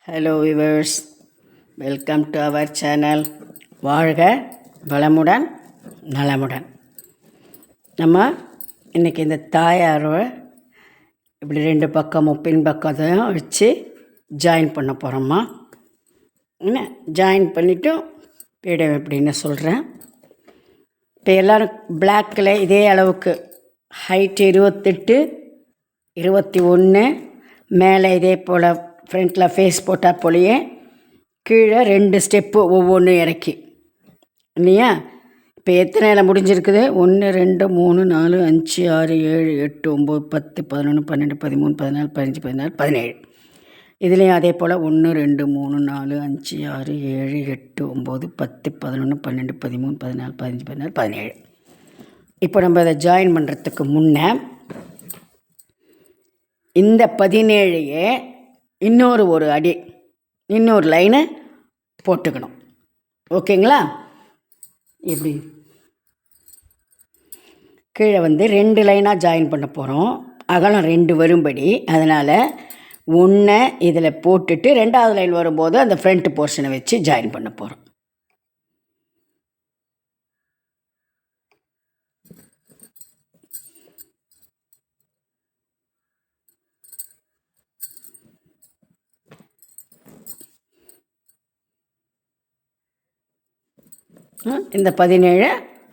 Hello viewers, welcome to our channel. வாழ்க வளமுடன் நலமுடன். நம்ம இன்றைக்கி இந்த தாயாரை இப்படி ரெண்டு பக்கமும் பின்பக்கத்தையும் வச்சு ஜாயின் பண்ண போகிறோம்மா. என்ன ஜாயின் பண்ணிவிட்டு பீடம் எப்படின்னு சொல்கிறேன். இப்போ எல்லோரும் பிளாக்கில் இதே அளவுக்கு ஹைட்டு 28, 21, மேலே இதே போல் ஃப்ரண்ட்டில் ஃபேஸ் போட்டால் போலையே கீழே 2 ஸ்டெப்பு ஒவ்வொன்று இறக்கி இல்லையா. இப்போ எத்தனை இலை முடிஞ்சிருக்குது? 1 2 3 4 5 6 7 8 9 10 11 12 13 14 15 16 17. இதுலேயும் அதே போல் 1 2 3 4 5 6 7 8 9 10 11 12 13 14 15 16 17. இப்போ நம்ம அதை ஜாயின் பண்ணுறதுக்கு முன்னே இந்த 17ஐயே ஒரு அடி இன்னொரு லைனை போட்டுக்கணும். ஓகேங்களா? இப்படி கீழே 2 லைனாக ஜாயின் பண்ண போகிறோம். அகலம் 2 வரும்படி. அதனால் 1 இதில் போட்டுட்டு 2வது லைன் வரும்போது அந்த ஃப்ரண்ட் போர்ஷனை வச்சு ஜாயின் பண்ண போகிறோம். இந்த 17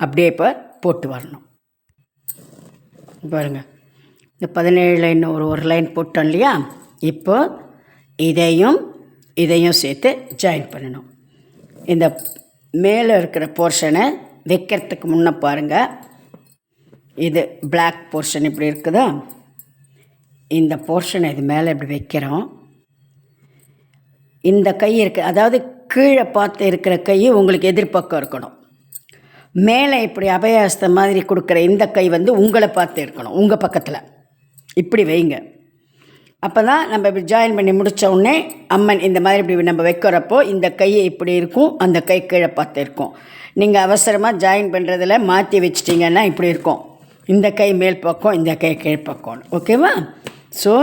அப்படியே இப்போ போட்டு வரணும். பாருங்கள், இந்த 17 லைன் ஒரு லைன் போட்டோம் இல்லையா. இப்போ இதையும் சேர்த்து ஜாயின் பண்ணணும். இந்த மேலே இருக்கிற போர்ஷனை வைக்கிறதுக்கு முன்னே பாருங்கள், இது பிளாக் போர்ஷன் இப்படி இருக்குதா. இந்த போர்ஷனை இது மேலே இப்படி வைக்கிறோம். இந்த கை இருக்குது, அதாவது கீழே பார்த்து இருக்கிற கை உங்களுக்கு எதிர்பக்கம் இருக்கணும். மேலே இப்படி அபயாஸ்தம் மாதிரி கொடுக்குற இந்த கை உங்களை பார்த்து இருக்கணும், உங்கள் பக்கத்தில். இப்படி வைங்க. அப்போ தான் நம்ம இப்படி ஜாயின் பண்ணி முடித்த உடனே அம்மன் இந்த மாதிரி இப்படி நம்ம வைக்கிறப்போ இந்த கை இப்படி இருக்கும், அந்த கை கீழே பார்த்து இருக்கும். நீங்கள் அவசரமாக ஜாயின் பண்ணுறதில் மாற்றி வச்சிட்டிங்கன்னா இப்படி இருக்கும், இந்த கை மேல் பக்கம், இந்த கை கீழ் பக்கம். ஓகேவா? ஸோ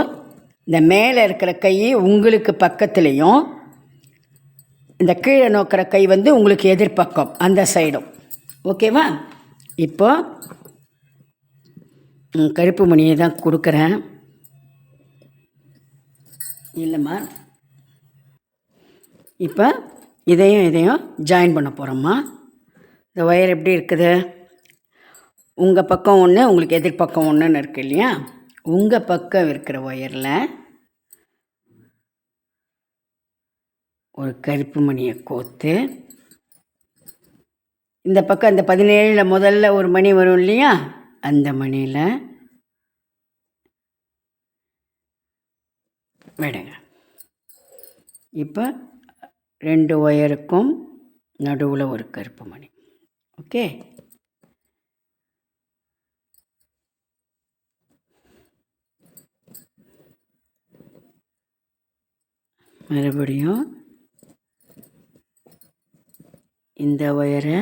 இந்த மேலே இருக்கிற கை உங்களுக்கு பக்கத்துலேயும், இந்த கீழே நோக்கிற கை உங்களுக்கு எதிர்பக்கம், அந்த சைடும். ஓகேவா? இப்போ கருப்பு மணியை தான் கொடுக்குறேன். இல்லைம்மா, இப்போ இதையும் ஜாயின் பண்ண போகிறோம்மா. இந்த ஒயர் எப்படி இருக்குது? உங்கள் பக்கம் ஒன்று, உங்களுக்கு எதிர்பக்கம் ஒன்றுன்னு இருக்குது இல்லையா. உங்கள் பக்கம் இருக்கிற ஒயரில் ஒரு கருப்பு மணியை கோர்த்து, இந்த பக்கம் இந்த 17 முதல்ல ஒரு மணி வரும் இல்லையா, அந்த மணியில் விடுங்க. இப்போ 2 ஒயருக்கும் நடுவில் ஒரு கருப்பு மணி. ஓகே, மறுபடியும் இந்த ஒயரை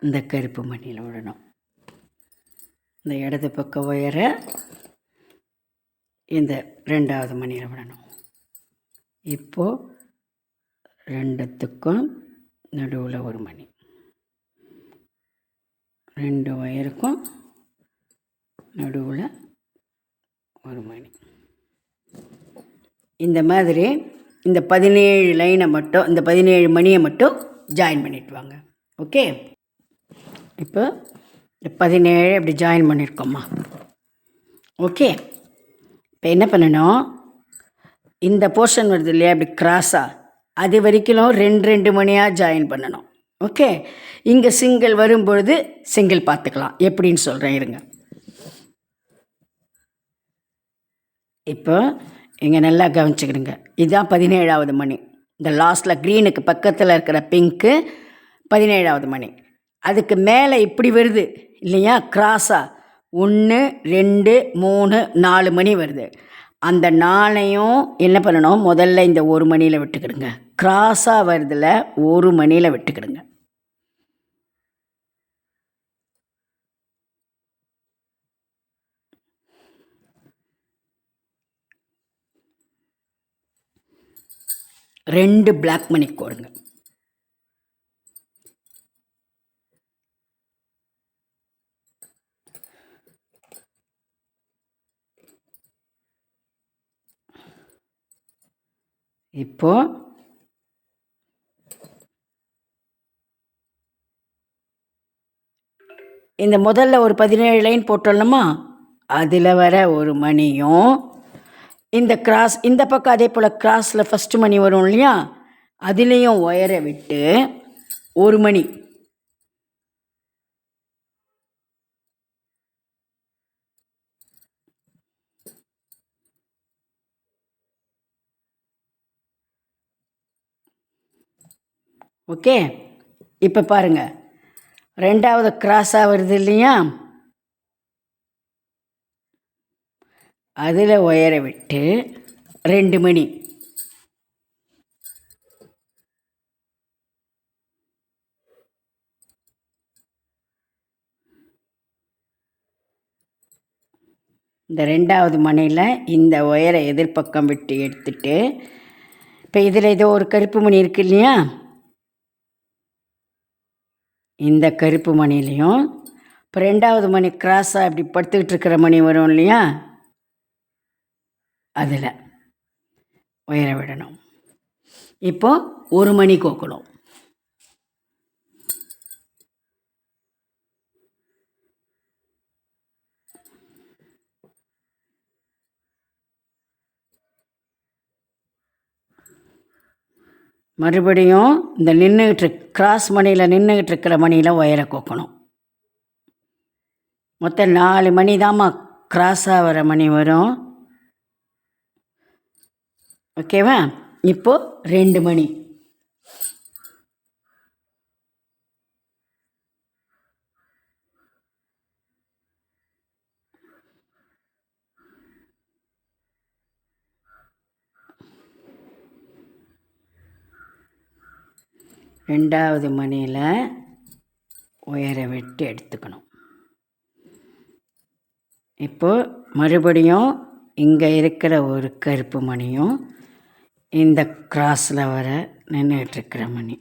இந்த கருப்பு மணியில் விடணும். இந்த இடது பக்க ஒயரை இந்த 2வது மணியில் விடணும். இப்போது 2த்துக்கும் நடுவில் ஒரு மணி, 2 ஒயருக்கும் நடுவில் ஒரு மணி. இந்த மாதிரி இந்த 17 லைனை மட்டும், இந்த 17 மணியை மட்டும் ஜாயின் பண்ணிட்டு வாங்க. ஓகே, இப்போ இந்த 17 அப்படி ஜாயின் பண்ணியிருக்கோம்மா. ஓகே, இப்போ என்ன பண்ணணும், இந்த போர்ஷன் வருது இல்லையா அப்படி கிராஸாக, அது வரைக்கும் 2 மணியாக ஜாயின் பண்ணணும். ஓகே, இங்கே சிங்கிள் வரும்பொழுது சிங்கிள் பார்த்துக்கலாம், எப்படின்னு சொல்கிறேன் இருங்க. இப்போ இங்கே நல்லா கவனிச்சுக்கிடுங்க. இதுதான் 17வது மணி. இந்த லாஸ்ட்டில் க்ரீனுக்கு பக்கத்தில் இருக்கிற பிங்க்கு 17வது மணி. அதுக்கு மேலே இப்படி வருது இல்லையா, கிராஸாக 1 2 3 4 மணி வருது. அந்த 4ஐயும் என்ன பண்ணணும், முதல்ல இந்த ஒரு மணியில் விட்டுக்கிடுங்க. கிராஸாக வருதில் ஒரு மணியில் விட்டுக்கிடுங்க. 2 பிளாக் மணி கோடுங்க. இப்போ இந்த முதல்ல ஒரு 17 லைன் போட்டோம்மா, அதில் வர ஒரு மணியும் இந்த கிராஸ் இந்த பக்கம் அதே போல் கிராஸில் ஃபஸ்ட்டு மணி வரும் இல்லையா, அதுலேயும் ஒயரை விட்டு ஒரு மணி ஓகே. இப்போ பாருங்கள், ரெண்டாவது கிராஸாக வருது இல்லையா, அதில் ஒயரை விட்டு 2 மணி இந்த ரெண்டாவது மணியில் இந்த ஒயரை எதிர்பக்கம் விட்டு எடுத்துட்டு, இப்போ இதில் ஏதோ ஒரு கருப்பு மணி இருக்கு இல்லையா, இந்த கருப்பு மணிலையும் இப்போ ரெண்டாவது மணி கிராஸாக இப்படி படுத்துக்கிட்டு இருக்கிற மணி வரும் இல்லையா, அதில் ஒயரை விடணும். இப்போ ஒரு மணி கோக்கணும். மறுபடியும் இந்த நின்றுக்கிட்டு கிராஸ் மணியில் நின்றுக்கிட்டு இருக்கிற மணியில் ஒயரை கோக்கணும். மொத்தம் 4 மணி தாம்மா கிராஸாக வர மணி வரும். ஓகேவா? இப்போது 2 மணி ரெண்டாவது மணியில் ஒயரை விட்டு எடுத்துக்கணும். இப்போது மறுபடியும் இங்கே இருக்கிற ஒரு கருப்பு மணியும் இந்த கிராஸில் வர நின்றுட்டுருக்கிற மணி,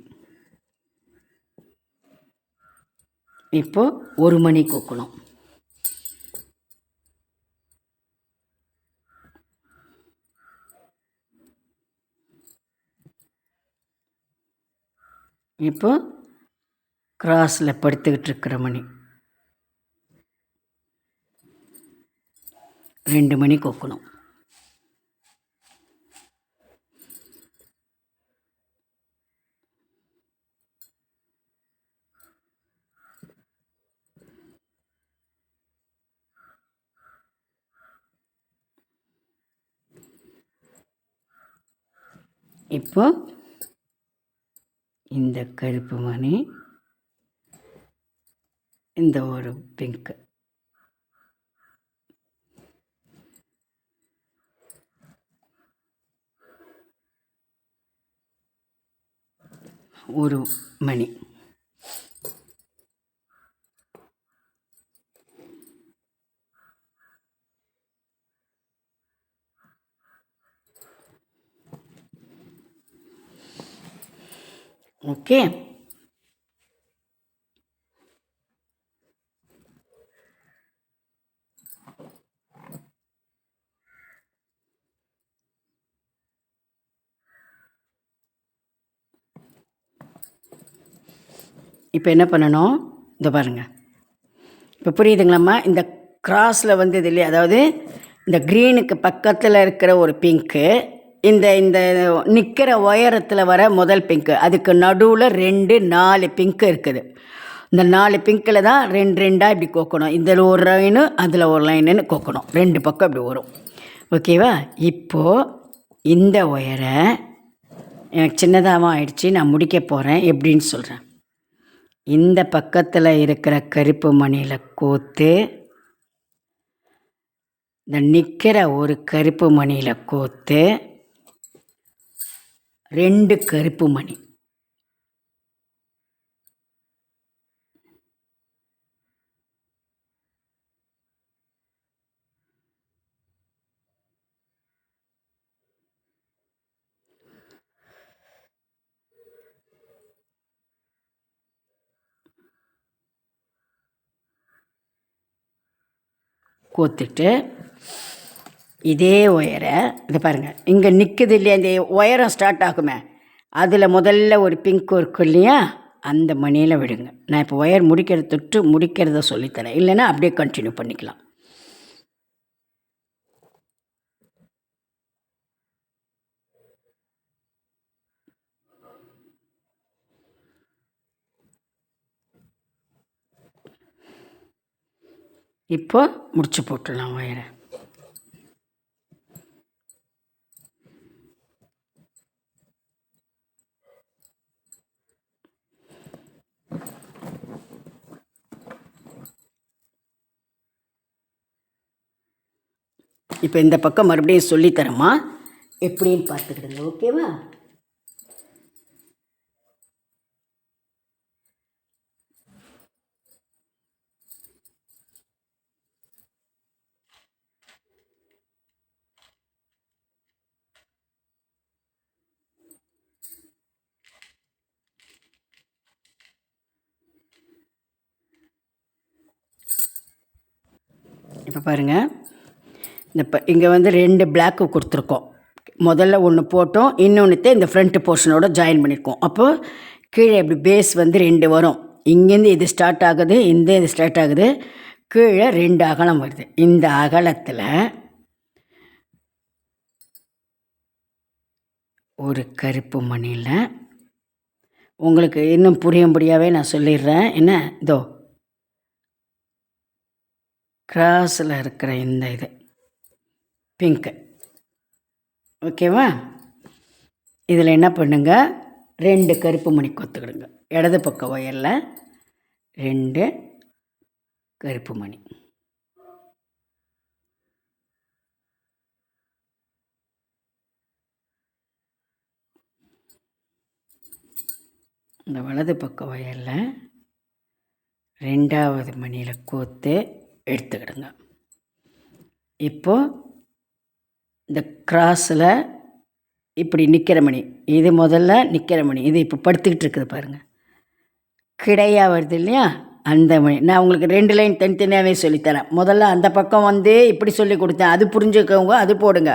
இப்போது ஒரு மணி கோக்கணும். இப்போ கிராஸில் படுத்துக்கிட்டு இருக்கிற மணி 2 மணி கோக்கணும். இப்போ இந்த கருப்பு மணி, இந்த ஒரு பிங்க்கு, ஒரு மணி. ஓகே. இப்போ என்ன பண்ணணும், இதை பாருங்கள். இப்போ புரியுதுங்களாம்மா? இந்த கிராஸில் வந்தது இல்லையா, அதாவது இந்த க்ரீனுக்கு பக்கத்தில் இருக்கிற ஒரு பிங்க்கு, இந்த இந்த நிற்கிற உயரத்தில் வர முதல் பிங்க்கு, அதுக்கு நடுவில் 2 4 பிங்க்கு இருக்குது. இந்த 4 பிங்க்கில் தான் 2 2ஆக இப்படி கோக்கணும். இதில் ஒரு லைனு அதில் ஒரு லைனுன்னு கோக்கணும். 2 பக்கம் இப்படி வரும். ஓகேவா? இப்போது இந்த ஒயரை எனக்கு சின்னதாகவும் ஆயிடுச்சு, நான் முடிக்க போகிறேன். எப்படின்னு சொல்கிறேன். இந்த பக்கத்தில் இருக்கிற கருப்பு மணியில் கோத்து, இந்த நிற்கிற ஒரு கருப்பு மணியில் கோத்து, 2 கருப்பு மணி, கோத்துட்டு இதே ஒயரை இதை பாருங்கள், இங்கே நிற்குது இல்லையா, இந்த ஒயரம் ஸ்டார்ட் ஆகுமே, அதில் முதல்ல ஒரு பிங்க் இருக்கும் இல்லையா, அந்த மணியில் விடுங்க. நான் இப்போ ஒயர் முடிக்கிறத சொல்லித்தரேன், இல்லைன்னா அப்படியே கண்டினியூ பண்ணிக்கலாம். இப்போ முடிச்சு போட்டுடலாம் ஒயரை. இப்போ இந்த பக்கம் மறுபடியும் சொல்லித்தரமா எப்படின்னு பார்த்துக்கிடுங்க, ஓகேவா? இப்போ பாருங்கள், இங்கே வந்து 2 பிளாக்கு கொடுத்துருக்கோம். முதல்ல ஒன்று போட்டோம், இன்னொன்றுத்தை இந்த ஃப்ரண்ட்டு போர்ஷனோட ஜாயின் பண்ணியிருக்கோம். அப்போது கீழே இப்படி பேஸ் வந்து 2 வரும். இங்கேருந்து இது ஸ்டார்ட் ஆகுது, இது ஸ்டார்ட் ஆகுது, கீழே 2 அகலம் வருது. இந்த அகலத்தில் ஒரு கருப்பு மணியில் உங்களுக்கு இன்னும் புரியும்படியாகவே நான் சொல்லிடுறேன். என்ன, இதோ கிராஸில் இருக்கிற இந்த இது பிங்க்கு, ஓகேவா? இதில் என்ன பண்ணுங்க, 2 கருப்பு மணி கொத்துக்கிடுங்க. இடது பக்க ஒயரில் 2 கருப்பு மணி. இந்த வலது பக்க ஒயரில் 2வது மணியில் கோத்து எடுத்துக்கிடுங்க. இப்போது இந்த கிராஸில் இப்படி நிற்கிற மணி, இது முதல்ல நிற்கிற மணி, இது இப்போ படுத்துக்கிட்டு இருக்குது பாருங்கள், கிடையாக வருது இல்லையா, அந்த மணி. நான் உங்களுக்கு 2 லைன் தனித்தனியாகவே சொல்லித்தரேன். முதல்ல அந்த பக்கம் வந்து இப்படி சொல்லி கொடுத்தேன், அது புரிஞ்சுக்கவங்க அது போடுங்க.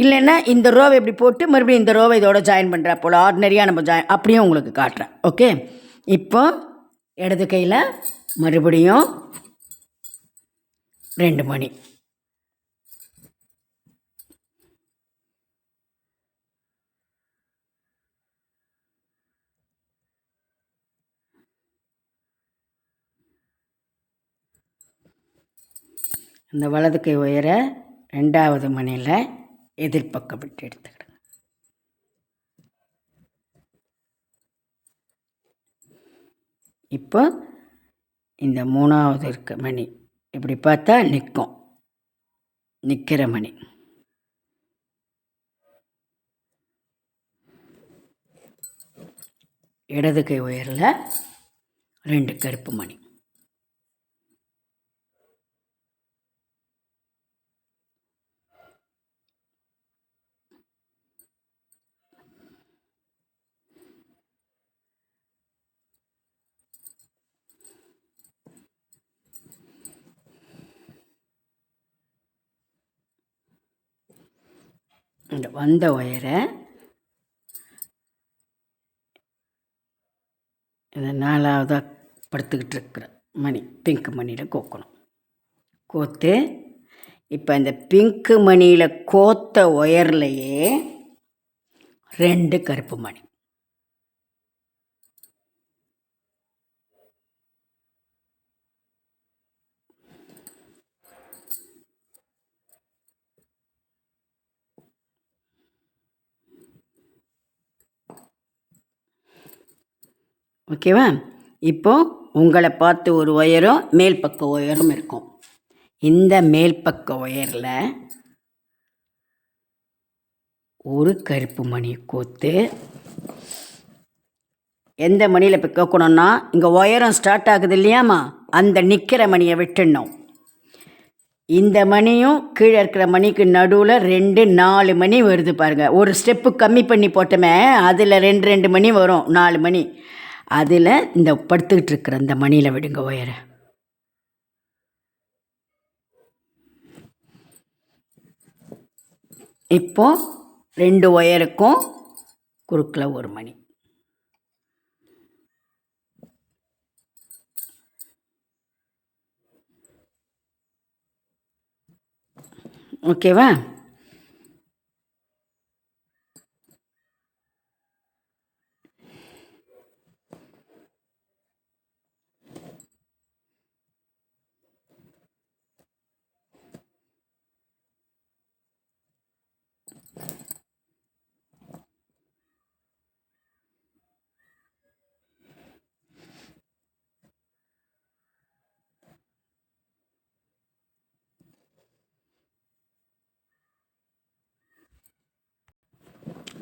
இல்லைன்னா இந்த ரோவை இப்படி போட்டு மறுபடியும் இந்த ரோவை இதோட ஜாயின் பண்ணுறா போல் ஆர்டினரியாக நம்ம அப்படியும் உங்களுக்கு காட்டுறேன், ஓகே? இப்போ இடது கையில் மறுபடியும் 2 மணி. இந்த வலது கை உயர 2வது மணியில் எதிர்பக்கம் விட்டு எடுத்துக்கிடுங்க. இப்போ இந்த 3வது இருக்க மணி இப்படி பார்த்தா நிற்கும், நிற்கிற மணி. இடது கை உயரில் 2 கருப்பு மணி. இந்த வந்த ஒயரை இந்த 4வதாக படுத்துக்கிட்டு இருக்கிற மணி பிங்க் மணியில் கோக்கணும். கோத்து இப்போ இந்த பிங்க்கு மணியில் கோத்த ஒயர்லையே 2 கருப்பு மணி. ஓகேவா? இப்போது உங்களை பார்த்து ஒரு ஒயரும் மேல் பக்க ஒயரும் இருக்கும். இந்த மேல் பக்க ஒயரில் ஒரு கருப்பு மணி கோத்து எந்த மணியில் இப்போ கோக்கணும்னா, இங்கே ஒயரம் ஸ்டார்ட் ஆகுது இல்லையாம்மா, அந்த நிற்கிற மணியை விட்டுடணும். இந்த மணியும் கீழே இருக்கிற மணிக்கு நடுவில் 4 மணி வருது பாருங்கள். ஒரு ஸ்டெப்பு கம்மி பண்ணி போட்டோமே, அதில் 2 மணி வரும், 4 மணி. அதில் இந்த படுத்துக்கிட்டு இருக்கிற அந்த மணியில் விடுங்க ஒயரை. இப்போ 2 ஒயருக்கும் குறுக்கில் ஒரு மணி. ஓகேவா?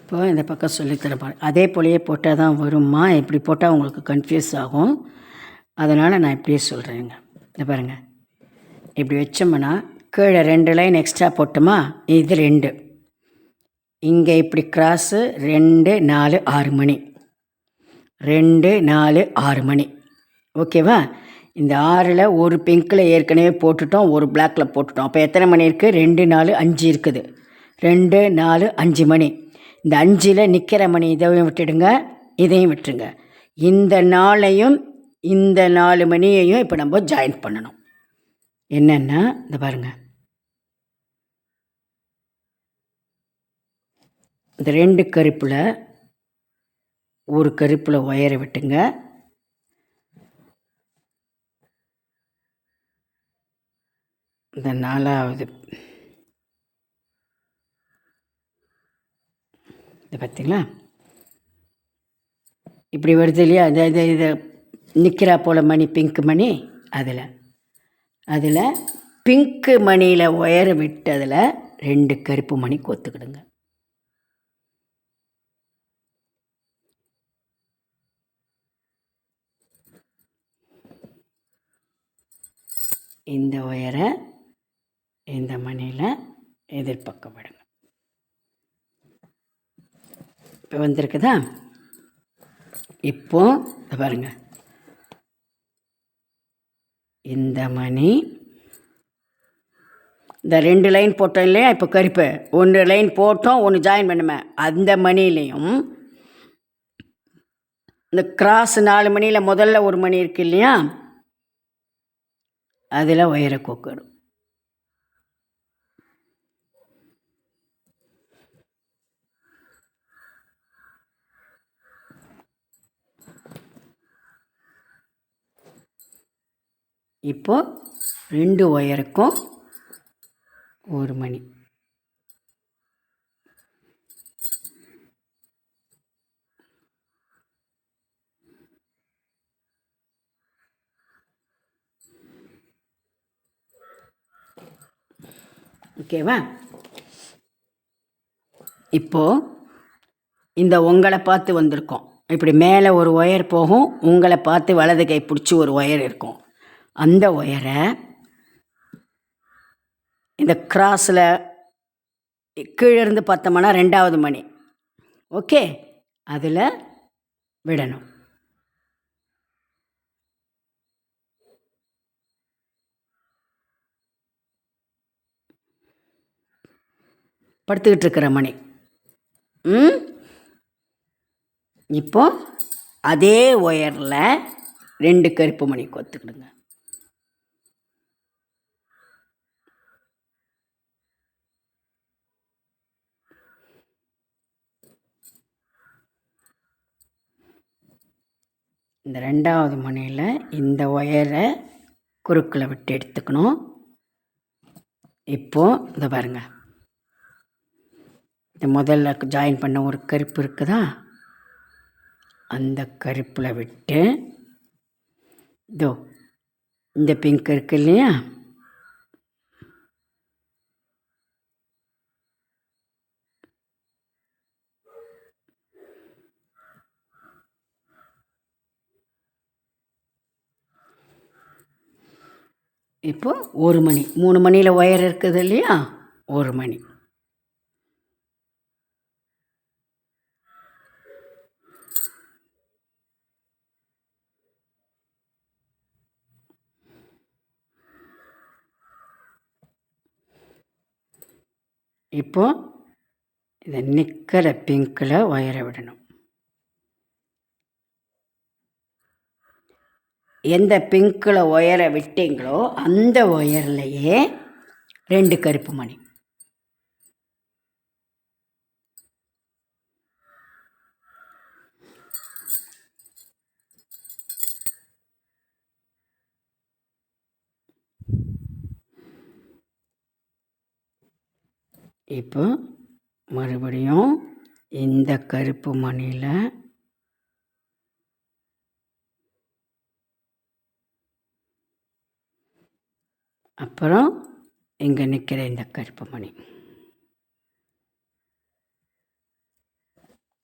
இப்போ இந்த பக்கம் சொல்லித்தரப்பாரு. அதே போலயே போட்டால் தான் வருமா? இப்படி போட்டால் உங்களுக்கு கன்ஃபியூஸ் ஆகும். அதனால் நான் இப்படியே சொல்கிறேங்க. இதை பாருங்கள், இப்படி வச்சோம்னா கீழே 2 லைன் எக்ஸ்ட்ரா போட்டோமா, இது 2. இங்கே இப்படி கிராஸு 2 4 6 மணி, 2 4 6 மணி. ஓகேவா? இந்த 6ல் ஒரு பிங்க்கில் ஏற்கனவே போட்டுட்டோம், ஒரு பிளாக்கில் போட்டுட்டோம். அப்போ எத்தனை மணி இருக்குது? 2 4 5 இருக்குது. 2 4 5 மணி. இந்த 5ல் நிற்கிற மணி இதையும் விட்டுடுங்க, இதையும் விட்டுருங்க. இந்த 4ஐயும் இந்த 4 மணியையும் இப்போ நம்ம ஜாயின் பண்ணணும். என்னென்னா இந்த பாருங்கள், இந்த 2 கருப்பில் ஒரு கருப்பில் ஒயரை விட்டுங்க. இந்த 4வது இது பார்த்தீங்களா, இப்படி வருது இல்லையா? இதை நிற்கிறா போல் மணி, பிங்க் மணி. அதில் பிங்க்கு மணியில் ஒயரை விட்டு அதில் 2 கருப்பு மணி கோத்துக்கிடுங்க. இந்த ஒயரை இந்த மணியில் எதிர்பக்கம் விடுங்க. இப்போ வந்திருக்குதா? இப்போ பாருங்க, இந்த மணி இந்த 2 லைன் போட்டோம் இல்லையா? இப்போ கருப்பு 1 லைன் போட்டோம், 1 ஜாயின் பண்ணுமே, அந்த மணிலையும் இந்த கிராஸ் 4 மணியில் முதல்ல ஒரு மணி இருக்கு இல்லையா, அதில் ஒயரை கோக்கணும். இப்போ 2 ஒயருக்கும் ஒரு மணி. ஓகேவா? இப்போது இந்த உங்களை பார்த்து வந்திருக்கோம். இப்படி மேலே ஒரு ஒயர் போகும், உங்களை பார்த்து வலது கை பிடிச்சி ஒரு ஒயர் இருக்கும். அந்த ஒயரை இந்த கிராஸில் கீழே இருந்து பார்த்தோம்னா 2வது மணி. ஓகே, அதில் விடணும். படுத்துக்கிட்டு இருக்கிற மணி. இப்போ அதே ஒயரில் 2 கருப்பு மணி கோத்துக்கிடுங்க. இந்த 2வது மணியில் இந்த ஒயரை குறுக்கில் விட்டு எடுத்துக்கணும். இப்போது இதை பாருங்கள், இந்த முதல்ல ஜாயின் பண்ண ஒரு கருப்பு இருக்குதா, அந்த கருப்பில் விட்டு இதோ இந்த பிங்க் இருக்கு இல்லையா, இப்போ ஒரு மணி, 3 மணியில் ஒயர் இருக்குது இல்லையா, ஒரு மணி. இப்போ இதை நிற்கிற பிங்கில் ஒயரை விடணும். எந்த பிங்கில் ஒயரை விட்டீங்களோ அந்த ஒயர்லையே 2 கருப்பு மணி. இப்போ மறுபடியும் இந்த கருப்பு மணியில் அப்புறம் இங்கே நிற்கிற இந்த கருப்பு மணி.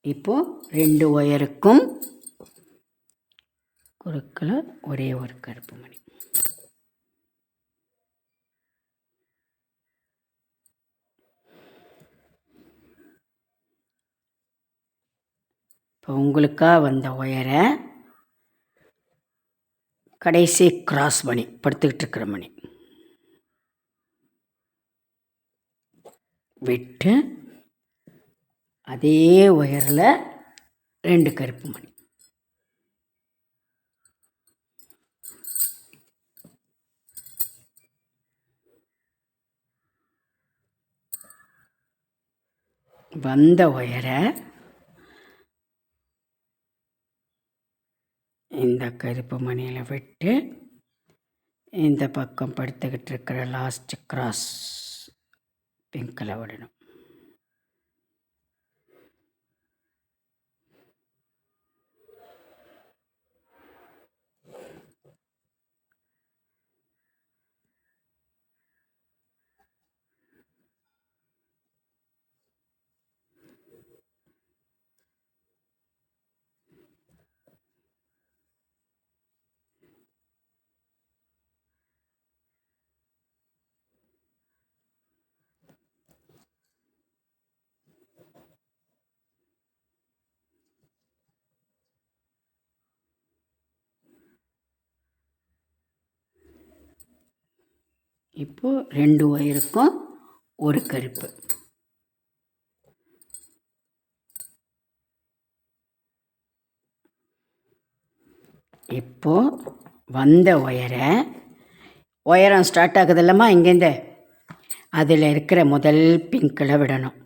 இப்போது 2 ஒயருக்கும் குறுக்கில் ஒரே ஒரு கருப்பு மணி. இப்போ உங்களுக்காக வந்த ஒயரை கடைசி கிராஸ் மணி, படுத்துக்கிட்டு இருக்கிற மணி விட்டு அதே ஒயரில் 2 கருப்பு மணி. வந்த ஒயரை இந்த கருப்பு மணியில் விட்டு இந்த பக்கம் படுத்துக்கிட்டு இருக்கிற லாஸ்ட் கிராஸ் பிங்கில் விடணும். இப்போது 2 ஒயருக்கும் ஒரு கருப்பு. இப்போது வந்த ஒயரம் ஸ்டார்ட் ஆகுது இல்லைம்மா, இங்கேருந்து அதில் இருக்கிற முதல் பிங்கில் விடணும்.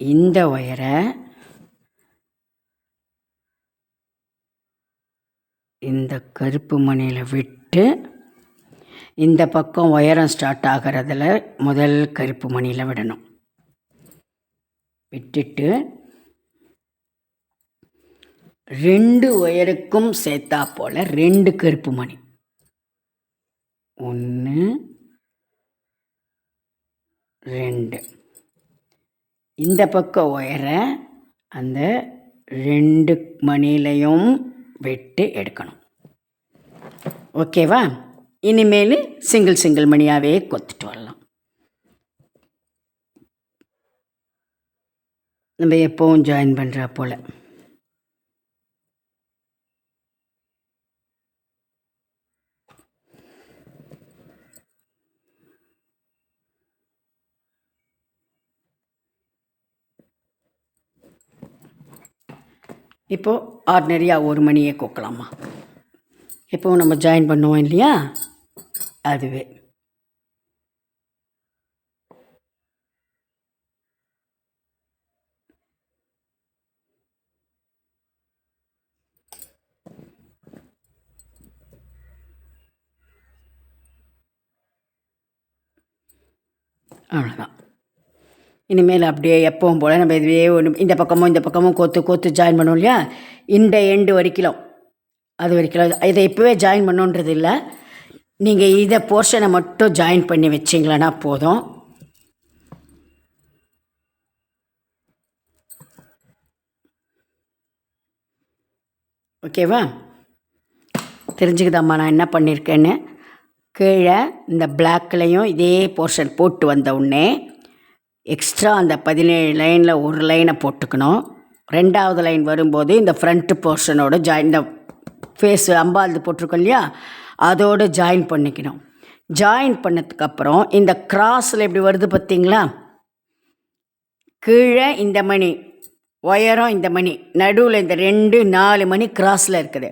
இந்த ஒயரை இந்த கருப்பு மணியில் விட்டு இந்த பக்கம் ஒயரம் ஸ்டார்ட் ஆகிறதுல முதல் கருப்பு மணியில் விடணும். விட்டுட்டு 2 ஒயருக்கும் சேர்த்தா போல் 2 கருப்பு மணி, 1 2, இந்த பக்கம் ஒயரை அந்த 2 மணிலையும் விட்டு எடுக்கணும். ஓகேவா? இனிமேல் சிங்கிள் மணியாகவே கொத்துட்டு வரலாம். நம்ம எப்போவும் ஜாயின் பண்ணுறா போல். இப்போது ஆர்டினரியாக ஒரு மணியே கோக்கலாமா? இப்போவும் நம்ம ஜாயின் பண்ணுவோம் இல்லையா, அதுவே. அவ்வளோதான். இனிமேல் அப்படியே எப்பவும் போல் நம்ம இதுவே இந்த பக்கமும் கோத்து ஜாயின் பண்ணுவோம் இல்லையா, இந்த எண்டு வரைக்கும் அது வரைக்கும். இதை இப்போவே ஜாயின் பண்ணுன்றது இல்லை, நீங்கள் இதை போர்ஷனை மட்டும் ஜாயின் பண்ணி வச்சிங்களன்னா போதும். ஓகேவா? தெரிஞ்சுக்குதாம்மா நான் என்ன பண்ணியிருக்கேன்னு. கீழே இந்த பிளாக்லேயும் இதே போர்ஷன் போட்டு வந்த உடனே எக்ஸ்ட்ரா அந்த 17 லைனில் ஒரு லைனை போட்டுக்கணும். 2வது லைன் வரும்போது இந்த ஃப்ரண்ட்டு போர்ஷனோட இந்த ஃபேஸு அம்பால்து போட்டிருக்கோம் இல்லையா, அதோடு ஜாயின் பண்ணிக்கணும். ஜாயின் பண்ணதுக்கப்புறம் இந்த கிராஸில் எப்படி வருது பார்த்தீங்களா, கீழே இந்த மணி, உயரம் இந்த மணி, நடுவில் இந்த 2 4 மணி கிராஸில் இருக்குது.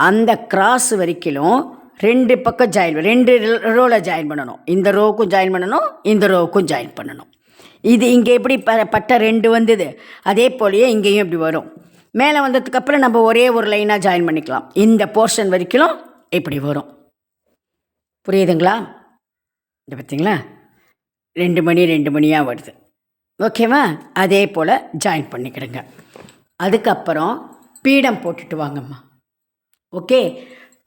அந்த கிராஸ் வரைக்கும் 2 பக்கம் ஜாயின் 2 ரோவில் ஜாயின் பண்ணணும். இந்த ரோவுக்கும் ஜாயின் பண்ணணும், இந்த ரோவுக்கும் ஜாயின் பண்ணணும். இது இங்கே எப்படி பட்டை 2 வந்தது, அதே போலயே இங்கேயும் இப்படி வரும். மேலே வந்ததுக்கப்புறம் நம்ம ஒரே ஒரு லைனாக ஜாயின் பண்ணிக்கலாம். இந்த போர்ஷன் வரைக்கும் இப்படி வரும். புரியுதுங்களா? இது பார்த்தீங்களா, 2 மணி 2 மணியாக வருது. ஓகேவா? அதே போல் ஜாயின் பண்ணிக்கிடுங்க. அதுக்கப்புறம் பீடம் போட்டுட்டு வாங்கம்மா. ஓகே,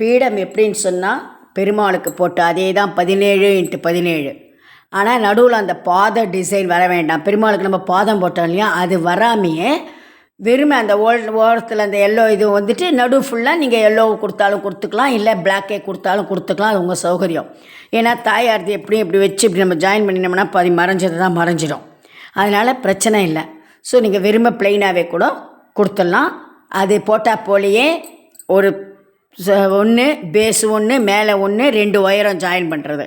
பீடம் எப்படின்னு சொன்னால் பெருமாளுக்கு போட்டு அதே தான் 17x17. ஆனால் நடுவில் அந்த பாத டிசைன் வர வேண்டாம். பெருமாளுக்கு நம்ம பாதம் போட்டோம் இல்லையா, அது வராமையே வெறுமை அந்த ஓரத்தில் அந்த எல்லோ இது வந்துட்டு நடு ஃபுல்லாக நீங்கள் எல்லோ கொடுத்தாலும் கொடுத்துக்கலாம், இல்லை பிளாக்கே கொடுத்தாலும் கொடுத்துக்கலாம். அது உங்கள் சௌகரியம். ஏன்னா தாயார்த்தி எப்படியும் இப்படி வச்சு இப்படி நம்ம ஜாயின் பண்ணினோம்னா பாதி மறைஞ்சது தான் மறைஞ்சிடும். அதனால் பிரச்சனை இல்லை. ஸோ நீங்கள் வெறுமை ப்ளைனாகவே கூட கொடுத்துடலாம். அது போட்டால் போலேயே ஒரு 1 பேஸு 1 மேலே 1 2 உயரம் ஜாயின் பண்ணுறது.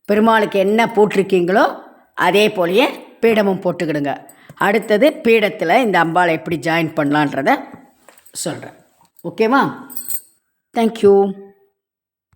பெருமாளுக்கு என்ன போட்டிருக்கீங்களோ அதே போலேயே பீடமும் போட்டுக்கிடுங்க. அடுத்தது பீடத்தில் இந்த அம்பாளை எப்படி ஜாயின் பண்ணலான்றதை சொல்கிறேன். ஓகேவா? தேங்க்யூ.